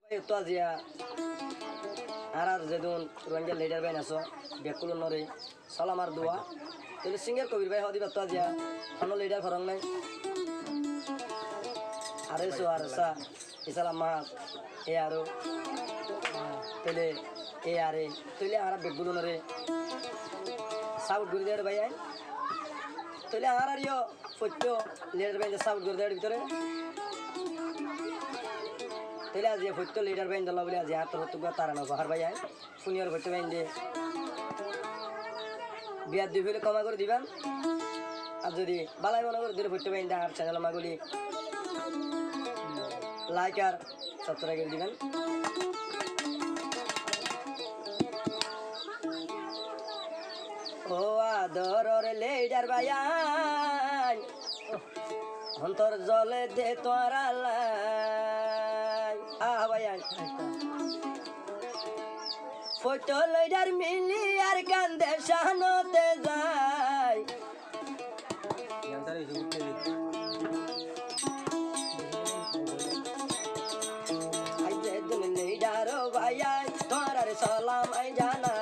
তো আজিয়া আর যেদিন রোহিঙ্গা লিডার ভাই নাছো বেকুল নরে সালাম আর দোয়া তাহলে সিঙ্গের কবির ভাই হদিবা তো আজিয়া কোনো লিডার ফরং নাই আরে সো আর সা ইসালাম মা এ আরো তাহলে এ আরে তাহলে আর বেকুল নরে সাউট গুরি দেড় ভাই তাহলে আর ইয়ো ফটো লিডার ভাই সাউট গুরি দেড় ভিতরে তাহলে আজ ফটো লিডার ভাই দলা বলে আজ আর তোর তো তারা না বাহার ভাই ফুনিয়র ফটো ভাই দে বিয়ার দুই ফেলে কমা করে দিবেন আর যদি বালাই মনে করে দিলে ফটো ভাই আর চ্যানেল মাগুলি লাইক আর সাবস্ক্রাইব করে দিবেন ও আদরের লিডার ভাই অন্তর জলে দে তোরা লাই ভাই ফটো লিডার মিলি আর কান্দে শানতে যায় লিডার ভাই তোরার সালাম আই জানা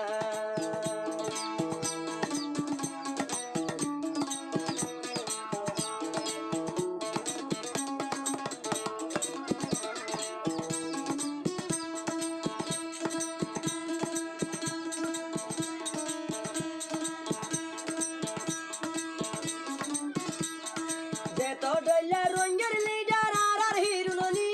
তো ডইলা রঙ্গের লিডার আর হিরুননি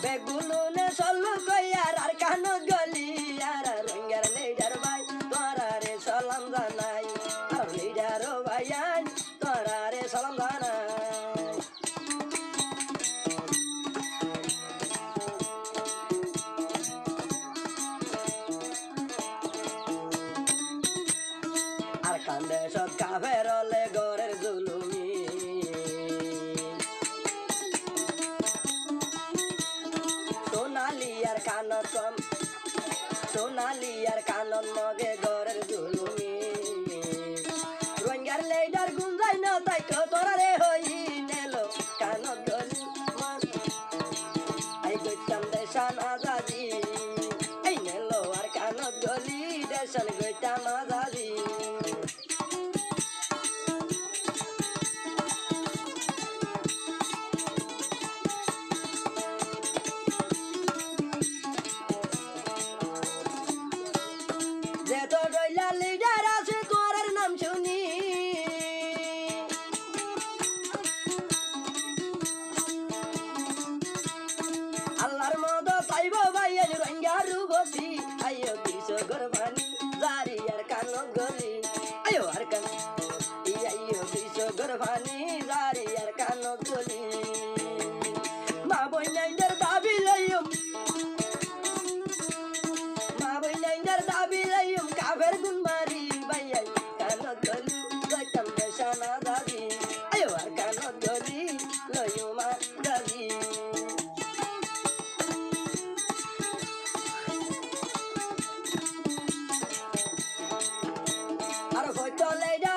বেগুলুনে সল্লু কইয়ার আর কান গলি আর রঙ্গের লিডার ভাই তোরা রে সালাম জানাই আর লিডার ভাই তোরা রে সালাম জানাই কান্দে সব কাফের হলে গরের জুলুমি সোনালি আর কানত কম সোনালি আর কানত মগে গরের জুলুমি রোহিঙ্গার লেডার গুঞ্জাই না তাই তো তোরা রে হই নেলো কানত গলি আই গইতাম দেশান আজাদি এই নেলো আর কানত গলি দেশান গইতাম আজাদি যে তো ডইলা লিডার আছে তোর নাম শুনি আল্লাহর মদ পাইব ভাই রঙ্গার রুবতি আইও দিস গরবানি জারি আর কান গলি আইও আর কান আইও দিস গরবানি জারি আর কান গলি মা বই নাইন্দার দাবি লইম মা বই নাইন্দার দাবি লইম কাবের গুন মারি ভাইয়াই কান গলি লইতাম দেশানা দাবি আইও আর কান গলি লইম মা দাবি আর ফটো লিডার